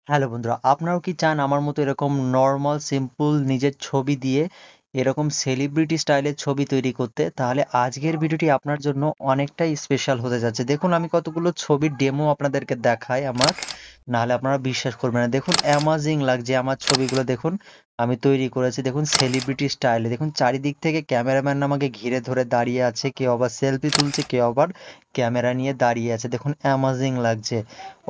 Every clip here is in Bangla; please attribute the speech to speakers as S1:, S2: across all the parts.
S1: হ্যালো বন্ধুরা, আপনারাও কি চান আমার মতো এরকম নরমাল সিম্পল নিজের ছবি দিয়ে এরকম সেলিব্রিটি স্টাইলের ছবি তৈরি করতে? তাহলে আজকের ভিডিওটি আপনার জন্য অনেকটাই স্পেশাল হতে যাচ্ছে। দেখুন, আমি কতগুলো ছবির ডেমো আপনাদেরকে দেখাই আমার, নাহলে আপনারা বিশ্বাস করবেন না। দেখুন, অ্যামাজিং লাগছে আমার ছবিগুলো। দেখুন, আমি তৈরি করেছি দেখুন সেলিব্রিটি স্টাইলে। দেখুন, চারিদিক থেকে ক্যামেরাম্যান আমাকে ঘিরে ধরে দাঁড়িয়ে আছে, কেউ আবার সেলফি তুলছে, কেউ আবার ক্যামেরা নিয়ে দাঁড়িয়ে আছে। দেখুন, অ্যামাজিং লাগছে,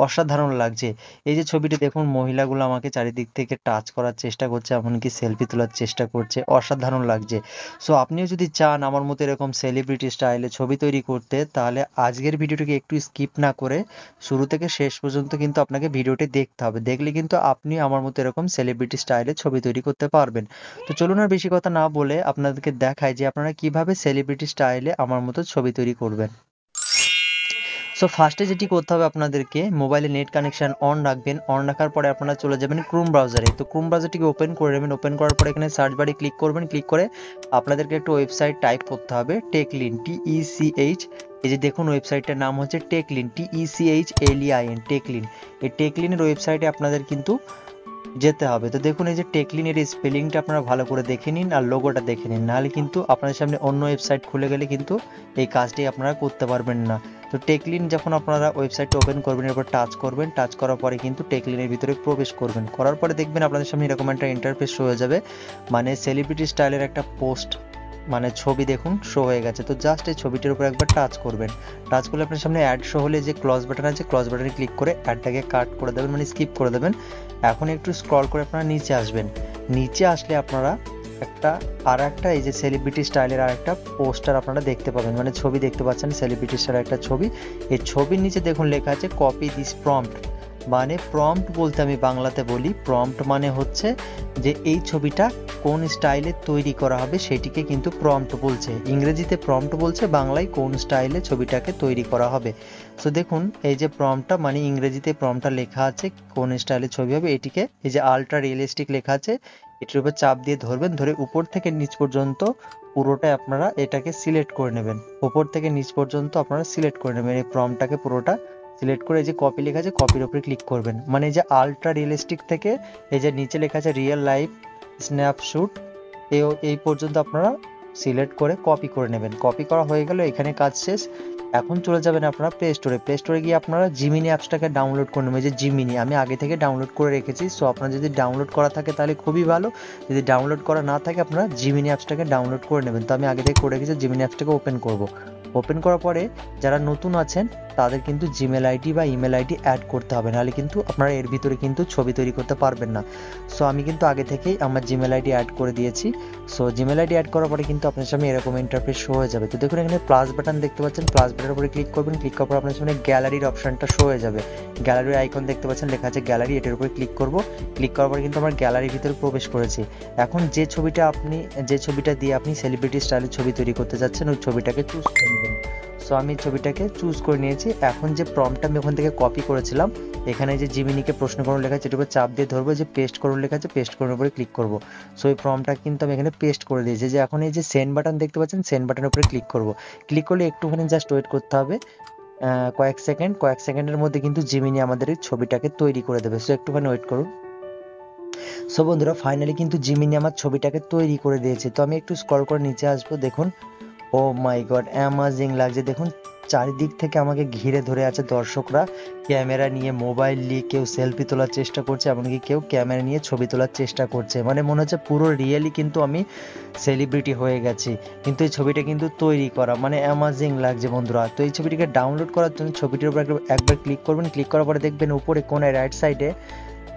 S1: অসাধারণ লাগছে। এই যে ছবিটি দেখুন, মহিলাগুলো আমাকে চারিদিক থেকে টাচ করার চেষ্টা করছে, এমনকি সেলফি তোলার চেষ্টা করছে, অসাধারণ লাগছে। সো আপনিও যদি চান আমার মতো এরকম সেলিব্রিটি স্টাইলে ছবি তৈরি করতে, তাহলে আজকের ভিডিওটিকে একটু স্কিপ না করে শুরু থেকে শেষ পর্যন্ত কিন্তু আপনাকে ভিডিওটি দেখতে হবে। দেখলে কিন্তু আপনি আমার মতো এরকম সেলিব্রিটি স্টাইলে ছবি তৈরি করতে পারবেন। তো চলুন আর বেশি কথা না বলে আপনাদেরকে দেখাই যে আপনারা কিভাবে সেলিব্রিটি স্টাইলে আমার মতো ছবি তৈরি করবেন। সো ফার্স্টে যেটি করতে হবে, আপনাদেরকে মোবাইলে নেট কানেকশন অন রাখবেন। অন রাখার পরে আপনারা চলে যাবেন ক্রোম ব্রাউজারে। তো ক্রোম ব্রাউজারটিকে ওপেন করে নেবেন। ওপেন করার পরে এখানে সার্চ বারে ক্লিক করবেন। ক্লিক করে আপনাদেরকে একটা ওয়েবসাইট টাইপ করতে হবে, টেকলিন, TECH। এই যে দেখুন, ওয়েবসাইটটার নাম হচ্ছে টেকলিন, TECHLEIN, টেকলিন। এই টেকলিনের ওয়েবসাইটে আপনাদের কিন্তু যেতে হবে। তো দেখুন, এই যে টেকলিনের এই স্পেলিংটা আপনারা ভালো করে দেখে নিন আর লোগোটা দেখে নিন, নাহলে কিন্তু আপনাদের সামনে অন্য ওয়েবসাইট খুলে গেলে কিন্তু এই কাজটি আপনারা করতে পারবেন না। তো টেকলিন যখন আপনারা ওয়েবসাইটটা ওপেন করবেন, এরপর টাচ করবেন। টাচ করার পরে কিন্তু টেকলিনের ভিতরে প্রবেশ করবেন। করার পরে দেখবেন আপনাদের সামনে এরকম একটা ইন্টারফেস শো হয়ে যাবে, মানে সেলিব্রিটি স্টাইলের একটা পোস্ট, মানে ছবি দেখুন শো হয়ে গেছে। তো জাস্ট এই ছবিটির উপর একবার টাচ করবেন। টাচ করলে আপনার সামনে অ্যাড শো হলে যে ক্লজ বাটন আছে, ক্লজ বাটনে ক্লিক করে অ্যাডটাকে কাট করে দেবেন, মানে স্কিপ করে দেবেন। এখন একটু স্ক্রল করে আপনারা নিচে আসবেন। নিচে আসলে আপনারা একটা আর একটা এই যে সেলিব্রিটি স্টাইলের আর একটা পোস্টার আপনারা দেখতে পাবেন, মানে ছবি দেখতে পাচ্ছেন সেলিব্রিটি স্টাইলের একটা ছবি। এই ছবির নিচে দেখুন লেখা আছে কপি দিস প্রম্পট। মানে প্রম্পট বলতে আমি বাংলাতে বলি, প্রম্পট মানে হচ্ছে যে এই ছবিটা কোন স্টাইলে তৈরি করা হবে সেটিকে কিন্তু প্রম্পট বলছে। ইংরেজিতে প্রম্পট বলছে, বাংলায় কোন স্টাইলে ছবিটাকে তৈরি করা হবে। সো দেখুন, এই যে প্রম্পটটা, মানে ইংরেজিতে প্রম্পটটা লেখা আছে কোন স্টাইলে ছবি হবে, এটিকে এই যে আলট্রা রিয়েলিস্টিক লেখা আছে, এটির উপর চাপ দিয়ে ধরবেন। ধরে উপর থেকে নিচ পর্যন্ত পুরোটা আপনারা এটাকে সিলেক্ট করে নেবেন। উপর থেকে নিচ পর্যন্ত আপনারা সিলেক্ট করে নেবেন এই প্রম্পটটাকে পুরোটা সিলেক্ট করে। এই যে কপি লেখা আছে, কপির উপরে ক্লিক করবেন। মানে এই যে আলট্রা রিয়েলিস্টিক থেকে এই যে নিচে লেখা আছে রিয়েল লাইফ স্ন্যাপশুট, এই পর্যন্ত আপনারা সিলেক্ট করে কপি করে নেবেন। কপি করা হয়ে গেল, এখানে কাজ শেষ। এখন চলে যাবেন আপনারা প্লে স্টোরে। প্লে স্টোরে গিয়ে আপনারা জিমিনি অ্যাপসটাকে ডাউনলোড করে নেবেন। এই যে জিমিনি আমি আগে থেকে ডাউনলোড করে রেখেছি। সো আপনার যদি ডাউনলোড করা থাকে তাহলে খুবই ভালো, যদি ডাউনলোড করা না থাকে আপনারা জিমিনি অ্যাপসটাকে ডাউনলোড করে নেবেন। তো আমি আগে থেকে করে রেখেছি, জিমিনি অ্যাপসটাকে ওপেন করব। ওপেন করার পরে যারা নতুন আছেন তাদের কিন্তু জিমেল আইডি বা ইমেল আইডি অ্যাড করতে হবে, নাহলে কিন্তু আপনারা এর ভিতরে কিন্তু ছবি তৈরি করতে পারবেন না। সো আমি কিন্তু আগে থেকেই আমার জিমেল আইডি অ্যাড করে দিয়েছি। সো জিমেল আইডি অ্যাড করার পরে কিন্তু আপনার সামনে এরকম ইন্টারফেস শো হয়ে যাবে। তো দেখুন, এখানে প্লাস বাটন দেখতে পাচ্ছেন, প্লাস বাটনের উপরে ক্লিক করবেন। ক্লিক করার পর আপনার সামনে গ্যালারির অপশনটা শো হয়ে যাবে। গ্যালারির আইকন দেখতে পাচ্ছেন, লেখা আছে গ্যালারি, এটার উপরে ক্লিক করব। ক্লিক করার পরে কিন্তু আমার গ্যালারির ভিতরে প্রবেশ করেছি। এখন যে ছবিটা দিয়ে আপনি সেলিব্রিটি স্টাইলের ছবি তৈরি করতে যাচ্ছেন, ওই ছবিটাকে চুজ করে নেবেন। সো আমি ছবিটাকে চুজ করে নিয়েছি। এখন যে প্রম্পটটা আমি ওখান থেকে কপি করেছিলাম, এখানে যে জিমিনিকে প্রশ্ন করুন লেখা আছে, এটার উপর চাপ দিয়ে ধরবো, যে পেস্ট করুন লেখা আছে, পেস্ট করার উপরে ক্লিক করব। সো এই প্রম্পটটা কিন্তু আমি এখানে পেস্ট করে দিয়েছি। যে এখন এই যে সেন্ড বাটন দেখতে পাচ্ছেন, সেন্ড বাটনের উপরে ক্লিক করব। ক্লিক করলে একটুখানি জাস্ট ওয়েট করতে হবে, কয়েক সেকেন্ডের মধ্যে কিন্তু জিমিনি আমাদের এই ছবিটাকে তৈরি করে দেবে। সো একটুখানি ওয়েট করুন। সো বন্ধুরা, ফাইনালি কিন্তু জিমিনি আমার ছবিটাকে তৈরি করে দিয়েছে। তো আমি একটু স্ক্রল করে নিচে আসবো। দেখুন, ও মাই গড, অ্যামাজিং লাগছে। দেখুন, চারিদিক থেকে আমাকে ঘিরে ধরে আছে দর্শকরা, ক্যামেরা নিয়ে, মোবাইল নিয়ে, কেউ সেলফি তোলার চেষ্টা করছে, এমনকি কেউ ক্যামেরা নিয়ে ছবি তোলার চেষ্টা করছে। মানে মনে হচ্ছে পুরো রিয়েলি কিন্তু আমি সেলিব্রিটি হয়ে গেছি। কিন্তু এই ছবিটা কিন্তু তৈরি করা, মানে অ্যামাজিং লাগছে বন্ধুরা। তো এই ছবিটিকে ডাউনলোড করার জন্য ছবিটির উপর একবার ক্লিক করবেন। ক্লিক করার পরে দেখবেন উপরে কোনায় রাইট সাইডে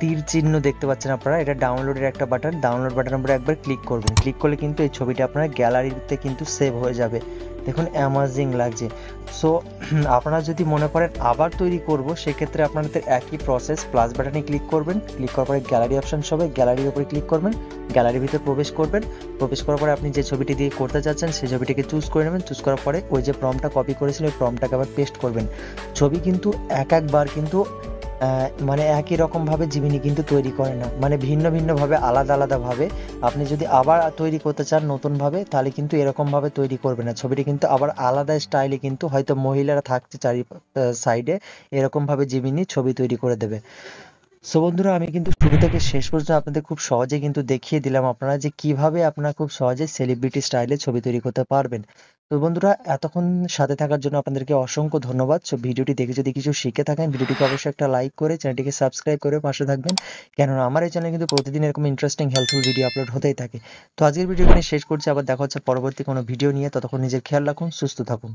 S1: তীর চিহ্ন দেখতে পাচ্ছেন আপনারা, এটা ডাউনলোডের একটা বাটন। ডাউনলোড বাটনের উপরে একবার ক্লিক করবেন। ক্লিক করলে কিন্তু এই ছবিটা আপনার গ্যালারিতে কিন্তু সেভ হয়ে যাবে। দেখুন, অ্যামাজিং লাগছে। সো আপনারা যদি মনে করেন আবার তৈরি করব, সেক্ষেত্রে আপনাদের একই প্রসেস, প্লাস বাটনে ক্লিক করবেন। ক্লিক করার পরে গ্যালারি অপশন হবে, গ্যালারির উপরে ক্লিক করবেন। গ্যালারির ভিতরে প্রবেশ করবেন। প্রবেশ করার পরে আপনি যে ছবিটি দিয়ে করতে চাচ্ছেন সেই ছবিটিকে চুজ করে নেবেন। চুজ করার পরে ওই যে প্রম্পটটা কপি করেছিলেন, ওই প্রম্পটটাকে আবার পেস্ট করবেন। ছবি কিন্তু একবার কিন্তু মানে একই রকমভাবে জিমিনি কিন্তু তৈরি করে না, মানে ভিন্ন ভিন্নভাবে, আলাদা আলাদাভাবে। আপনি যদি আবার তৈরি করতে চান নতুনভাবে, তাহলে কিন্তু এরকমভাবে তৈরি করবে না। ছবিটি কিন্তু আবার আলাদা স্টাইলে, কিন্তু হয়তো মহিলারা থাকছে চারি সাইডে, এরকমভাবে জিমিনি ছবি তৈরি করে দেবে। সো বন্ধুরা, আমি কিন্তু শুরু থেকে শেষ পর্যন্ত আপনাদের খুব সহজে কিন্তু দেখিয়ে দিলাম আপনারা যে কিভাবে আপনারা খুব সহজে সেলিব্রিটি স্টাইলে ছবি তৈরি করতে পারবেন। তো বন্ধুরা, এতক্ষণ সাথে থাকার জন্য আপনাদেরকে অসংখ্য ধন্যবাদ। সো ভিডিওটি দেখে যদি কিছু শিখে থাকেন, ভিডিওটিকে অবশ্যই একটা লাইক করে চ্যানেলটিকে সাবস্ক্রাইব করে পাশে থাকবেন, কেননা আমার এই চ্যানেলে কিন্তু প্রতিদিন এরকম ইন্টারেস্টিং হেল্পফুল ভিডিও আপলোড হতেই থাকে। তো আজকের ভিডিও এখানে শেষ করছি, আবার দেখা হচ্ছে পরবর্তী কোনো ভিডিও নিয়ে। ততক্ষণ নিজের খেয়াল রাখুন, সুস্থ থাকুন।